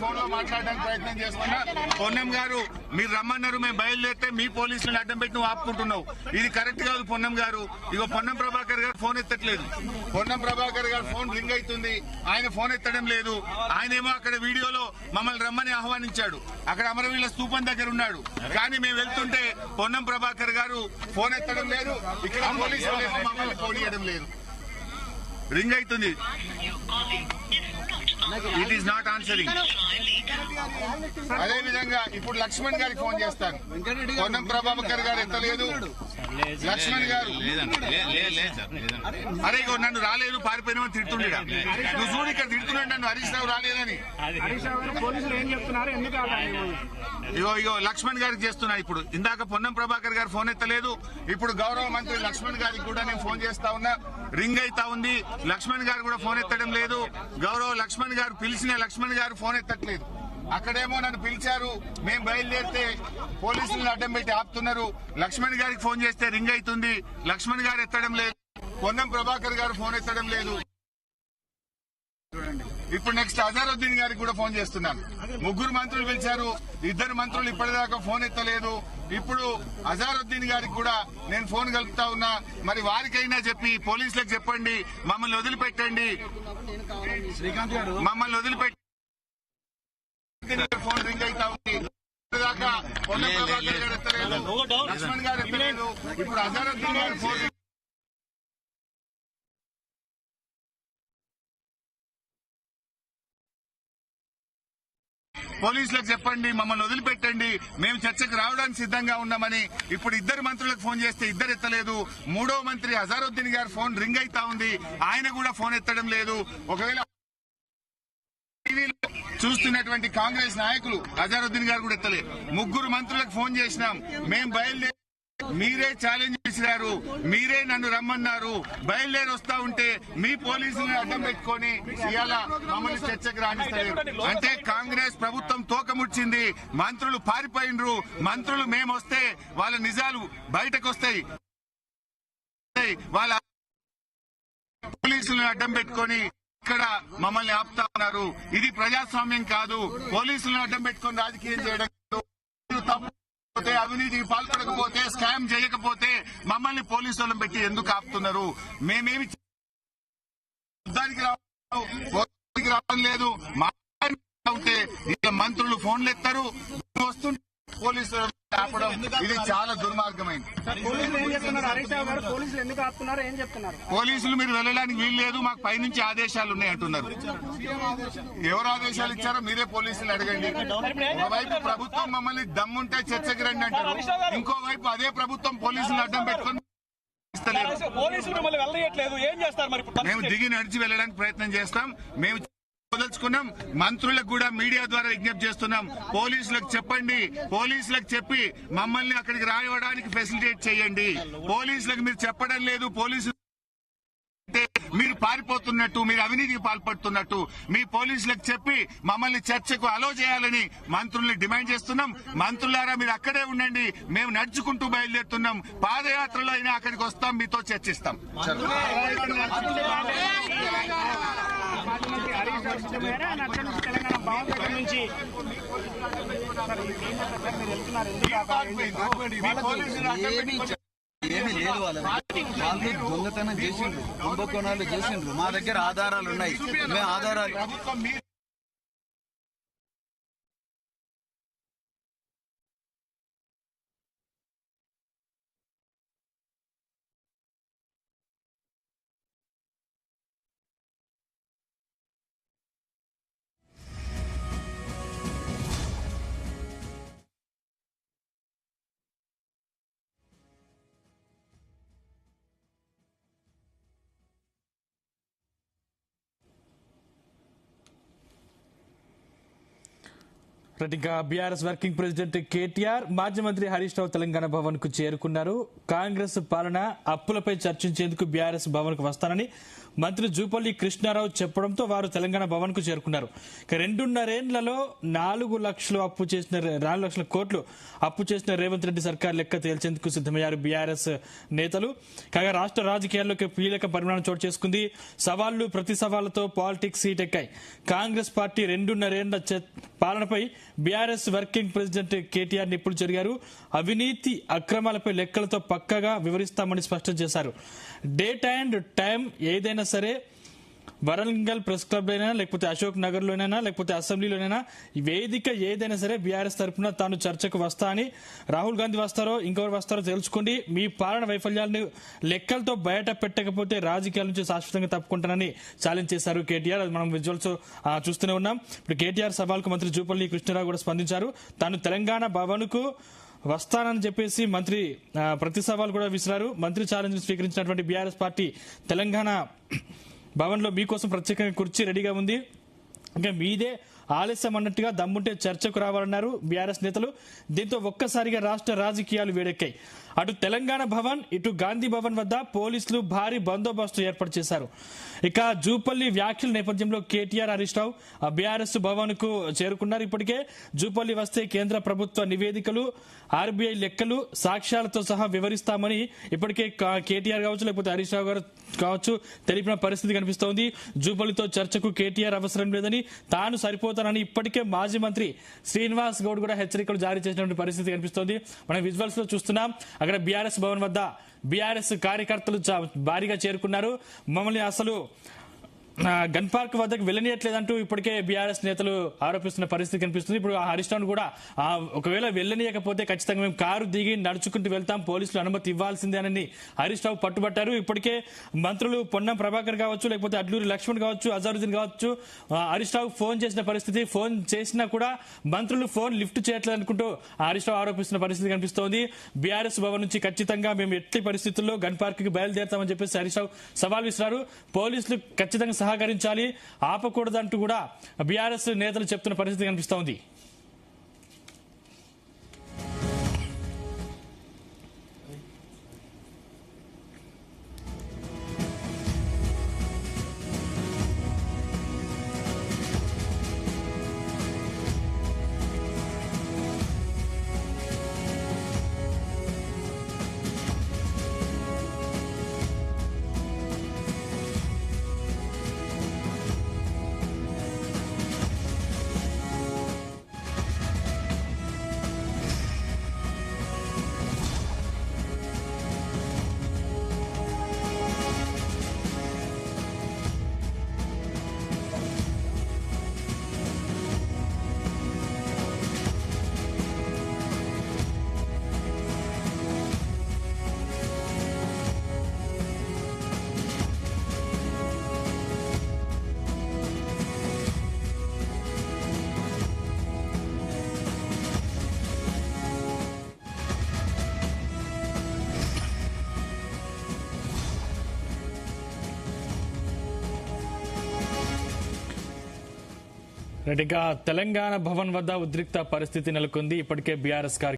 Phone లో మాట్లాడడానికి ప్రయత్నం చేస్తున్నా. పొన్నం గారు మీరు రమ్మన్నారు, మేము బయలుదేరితే మీ పోలీసులను అడ్డం పెట్టి నువ్వు ఆపుకుంటున్నావు. ఇది కరెక్ట్ కాదు పొన్నం గారు. ఇగో పొన్నం ప్రభాకర్ గారు ఫోన్ ఎత్తట్లేదు. పొన్నం ప్రభాకర్ గారు ఫోన్ రింగ్ అవుతుంది, ఆయన ఫోన్ ఎత్తడం లేదు. ఆయనేమో అక్కడ వీడియోలో మమ్మల్ని రమ్మని ఆహ్వానించాడు, అక్కడ అమరవీళ్ళ స్తూపం దగ్గర ఉన్నాడు. కానీ మేము వెళ్తుంటే పొన్నం ప్రభాకర్ గారు ఫోన్ ఎత్తడం లేదు, ఇక్కడ పోలీసులు మమ్మల్ని పోనీయడం లేదు. రింగ్ అవుతుంది, ఇట్ ఈస్ నాట్ ఆన్సరింగ్. అదే విధంగా ఇప్పుడు లక్ష్మణ్ గారికి ఫోన్ చేస్తాను, పొన్నం ప్రభాకర్ గారు ఎత్తలేదు. లక్ష్మణ్ గారు అరే ఇగో నన్ను రాలేదు పారిపోయినామని తిడుతుండేడా. నువ్వు చూడు ఇక్కడ తిడుతున్నాడు నన్ను, హరీష్ రావు రాలేదని. ఇగో లక్ష్మణ్ గారికి చేస్తున్నా ఇప్పుడు. ఇందాక పొన్నం ప్రభాకర్ గారు ఫోన్ ఎత్తలేదు, ఇప్పుడు గౌరవ మంత్రి లక్ష్మణ్ గారికి కూడా నేను ఫోన్ చేస్తా ఉన్నా, రింగ్ అయితా ఉంది. లక్ష్మణ్ గారు కూడా ఫోన్ ఎత్తడం లేదు. గౌరవ లక్ష్మణ్ గారు పిలిచిన లక్ష్మణ్ గారు ఫోన్ ఎత్తట్లేదు. అక్కడేమో నన్ను పిలిచారు, మేము బయలుదేరితే పోలీసులను అడ్డం పెట్టి ఆపుతున్నారు. లక్ష్మణ్ గారికి ఫోన్ చేస్తే రింగ్ అవుతుంది, లక్ష్మణ్ గారు ఎత్తడం లేదు. పొన్నం ప్రభాకర్ గారు ఫోన్ ఎత్తడం లేదు. ఇప్పుడు నెక్స్ట్ అజారుద్దీన్ గారికి కూడా ఫోన్ చేస్తున్నాను. ముగ్గురు మంత్రులు పిలిచారు, ఇద్దరు మంత్రులు ఇప్పటిదాకా ఫోన్ ఎత్తలేదు. ఇప్పుడు అజారుద్దీన్ గారికి కూడా నేను ఫోన్ కలుపుతా ఉన్నా. మరి వారికైనా చెప్పి పోలీసులకు చెప్పండి, మమ్మల్ని వదిలిపెట్టండి, మమ్మల్ని వదిలిపెట్టి. ఫోన్ రింగ్ అవుతా ఉంది, ఇప్పటిదాకా పొన్నం ప్రభాకర్ గారు ఎత్తలేదు, లక్ష్మణ్ గారు ఎత్తలేదు. ఇప్పుడు అజారుద్దీన్ గారు ఫోన్ పోలీసులకు చెప్పండి, మమ్మల్ని వదిలిపెట్టండి, మేము చర్చకు రావడానికి సిద్ధంగా ఉన్నామని. ఇప్పుడు ఇద్దరు మంత్రులకు ఫోన్ చేస్తే ఇద్దరు ఎత్తలేదు. మూడో మంత్రి అజారుద్దీన్ గారు ఫోన్ రింగ్ అయితా ఉంది, ఆయన కూడా ఫోన్ ఎత్తడం లేదు. ఒకవేళ టీవీలో చూస్తున్నటువంటి కాంగ్రెస్ నాయకులు అజారుద్దీన్ గారు కూడా ఎత్తలేదు. ముగ్గురు మంత్రులకు ఫోన్ చేసినాం, మేము బయలుదేరి, మీరే ఛాలెంజ్ చేసినారు, మీరే నన్ను రమ్మన్నారు, బయలుదేరి వస్తా ఉంటే మీ పోలీసులను అడ్డం పెట్టుకుని ఇవాళ మమ్మల్ని చర్చకు రాణిస్తారు. అంటే కాంగ్రెస్ ప్రభుత్వం తోకముడ్చింది, మంత్రులు పారిపోయినరు. మంత్రులు మేము వస్తే వాళ్ళ నిజాలు బయటకు వస్తాయి. వాళ్ళ పోలీసులను అడ్డం పెట్టుకుని ఇక్కడ మమ్మల్ని ఆపుతా ఉన్నారు. ఇది ప్రజాస్వామ్యం కాదు. పోలీసులను అడ్డం పెట్టుకుని రాజకీయం చేయడం తప్పు. అవినీతికి పాల్పడకపోతే, స్కామ్ చేయకపోతే మమ్మల్ని పోలీసు వాళ్ళని పెట్టి ఎందుకు ఆపుతున్నారు? మేమేమి యుద్ధానికి రావడం లేదు. ఉంటే మంత్రులు ఫోన్లు ఎత్తారు, వస్తుంటే పోలీసులు ఆపడం, ఇది చాలా దుర్మార్గమైంది. పోలీసులు మీరు వెళ్ళడానికి వీలు లేదు, మాకు పైనుంచి ఆదేశాలు ఉన్నాయంటున్నారు. ఎవరు ఆదేశాలు ఇచ్చారో మీరే పోలీసులు అడగండి. ఒకవైపు ప్రభుత్వం మమ్మల్ని దమ్ముంటే చర్చకి రండి అంటారు, ఇంకోవైపు అదే ప్రభుత్వం పోలీసులు అడ్డం పెట్టుకుని మేము దిగి నడిచి వెళ్ళడానికి ప్రయత్నం చేస్తాం. మేము వదలుచుకున్నాం. మంత్రులకు కూడా మీడియా ద్వారా విజ్ఞప్తి చేస్తున్నాం, పోలీసులకు చెప్పండి, పోలీసులకు చెప్పి మమ్మల్ని అక్కడికి రావడానికి ఫెసిలిటేట్ చేయండి. పోలీసులకు మీరు చెప్పడం లేదు, పోలీసులు మీరు పారిపోతున్నట్టు, మీరు అవినీతికి పాల్పడుతున్నట్టు మీ పోలీసులకు చెప్పి మమ్మల్ని చర్చకు అలో చేయాలని మంత్రుల్ని డిమాండ్ చేస్తున్నాం. మంత్రులారా మీరు అక్కడే ఉండండి, మేము నడుచుకుంటూ బయలుదేరుతున్నాం. పాదయాత్రలో అయినా అక్కడికి వస్తాం, మీతో చర్చిస్తాం. ఏమీ లేదు, వాళ్ళు దొంగతనం చేసిండ్రు, కుంభకోణాలు చేసిండ్రు. మా దగ్గర ఆధారాలు ఉన్నాయి, మేము ఆధారాలు ఇంకా బీఆర్ఎస్ వర్కింగ్ ప్రెసిడెంట్ కేటీఆర్ మాజీ మంత్రి హరీష్ రావు తెలంగాణ భవన్ కు చేరుకున్నారు. కాంగ్రెస్ పాలన అప్పులపై చర్చించేందుకు బీఆర్ఎస్ భవన్ కు వస్తానని మంత్రి జూపల్లి కృష్ణారావు చెప్పడంతో వారు తెలంగాణ భవన్ కు చేరుకున్నారు. 2.5 ఏళ్లలో 4 లక్షల కోట్లు అప్పు చేసిన రేవంత్ రెడ్డి సర్కార్ లెక్క తేల్చేందుకు సిద్దమయ్యారు బీఆర్ఎస్ నేతలు. కాగా రాష్ట్ర రాజకీయాల్లోకి కీలక పరిమాణం చోటు చేసుకుంది. సవాళ్లు ప్రతి సవాళ్లతో పాలిటిక్స్ సీటెక్కాయి. కాంగ్రెస్ పార్టీ 2.5 ఏళ్ల పాలనపై బీఆర్ఎస్ వర్కింగ్ ప్రెసిడెంట్ కేటీఆర్ నిప్పులు జరిగారు. అవినీతి అక్రమాలపై లెక్కలతో పక్కాగా వివరిస్తామని స్పష్టం చేశారు. డేట్ అండ్ టైం ఏదైనా సరే, వరంగల్ ప్రెస్ క్లబ్ అయినా లేకపోతే అశోక్ నగర్ లోనైనా లేకపోతే అసెంబ్లీలోనైనా వేదిక ఏదైనా సరే బీఆర్ఎస్ తరఫున తాను చర్చకు వస్తా అని, రాహుల్ గాంధీ వస్తారో ఇంకెవరు వస్తారో తెలుసుకోండి, మీ పాలన వైఫల్యాలను లెక్కలతో బయట పెట్టకపోతే రాజకీయాల నుంచి శాశ్వతంగా తప్పుకుంటానని ఛాలెంజ్ చేశారు కేటీఆర్. అది మనం విజువల్స్ చూస్తూనే ఉన్నాం. ఇప్పుడు కేటీఆర్ సవాల్కు మంత్రి జూపల్లి కృష్ణారావు కూడా స్పందించారు. తాను తెలంగాణ భవన్ కు వస్తానని చెప్పేసి మంత్రి ప్రతి సవాల్ కూడా విసిరారు. మంత్రి ఛాలెంజ్ స్వీకరించినటువంటి బీఆర్ఎస్ పార్టీ తెలంగాణ భవన్ లో మీకోసం ప్రత్యేకంగా కుర్చీ రెడీగా ఉంది, ఇంకా మీదే ఆలస్యం అన్నట్టుగా దమ్ముంటే చర్చకు రావాలన్నారు బీఆర్ఎస్ నేతలు. దీంతో ఒక్కసారిగా రాష్ట్ర రాజకీయాలు వేడెక్కాయి. అటు తెలంగాణ భవన్ ఇటు గాంధీ భవన్ వద్ద పోలీసులు భారీ బందోబస్తు ఏర్పాటు చేశారు. ఇక జూపల్లి వ్యాఖ్యల నేపథ్యంలో కేటీఆర్, హరీష్ రావు బీఆర్ఎస్ భవన్ కు చేరుకున్నారు. ఇప్పటికే జూపల్లి వస్తే కేంద్ర ప్రభుత్వ నివేదికలు, ఆర్బీఐ లెక్కలు, సాక్ష్యాలతో సహా వివరిస్తామని ఇప్పటికే కేటీఆర్ కావచ్చు లేకపోతే హరీష్ రావు గారు కావచ్చు తెలిపిన పరిస్థితి కనిపిస్తోంది. జూపల్లితో చర్చకు కేటీఆర్ అవసరం లేదని, తాను సరిపోతానని ఇప్పటికే మాజీ మంత్రి శ్రీనివాస్ గౌడ్ కూడా హెచ్చరికలు జారీ చేసినటువంటి పరిస్థితి కనిపిస్తోంది. మనం విజువల్స్ లో చూస్తున్నాం. అక్కడ బీఆర్ఎస్ భవన్ వద్ద బీఆర్ఎస్ కార్యకర్తలు భారీగా చేరుకున్నారు. మమ్మల్ని అసలు గన్ పార్క్ వద్దకు వెళ్ళనీయట్లేదంటూ ఇప్పటికే బీఆర్ఎస్ నేతలు ఆరోపిస్తున్న పరిస్థితి కనిపిస్తుంది. ఇప్పుడు హరీష్ రావు కూడా ఒకవేళ వెళ్ళనీయకపోతే ఖచ్చితంగా మేము కారు దిగి నడుచుకుంటూ వెళ్తాం, పోలీసులు అనుమతి ఇవ్వాల్సిందేనని హరీష్ రావు పట్టుబట్టారు. ఇప్పటికే మంత్రులు పొన్నం ప్రభాకర్ కావచ్చు లేకపోతే అడ్లూరి లక్ష్మణ్ కావచ్చు, అజారుద్దీన్ కావచ్చు హరీష్ రావు ఫోన్ చేసిన పరిస్థితి, ఫోన్ చేసినా కూడా మంత్రులు ఫోన్ లిఫ్ట్ చేయట్లేదు అనుకుంటూ హరీష్ రావు ఆరోపిస్తున్న పరిస్థితి కనిపిస్తోంది. బీఆర్ఎస్ భవన్ నుంచి ఖచ్చితంగా మేము ఎట్టి పరిస్థితుల్లో గన్ పార్క్ కి బయలుదేరుతామని చెప్పేసి హరీష్ రావు సవాల్ విసిరారు. పోలీసులు ఖచ్చితంగా సహకరించాలి, ఆపకూడదంటూ కూడా బీఆర్ఎస్ నేతలు చెప్తున్న పరిస్థితి కనిపిస్తోంది. ఇంకా తెలంగాణ భవన్ వద్ద ఉద్రిక్త పరిస్థితి నెలకొంది. ఇప్పటికే బీఆర్ఎస్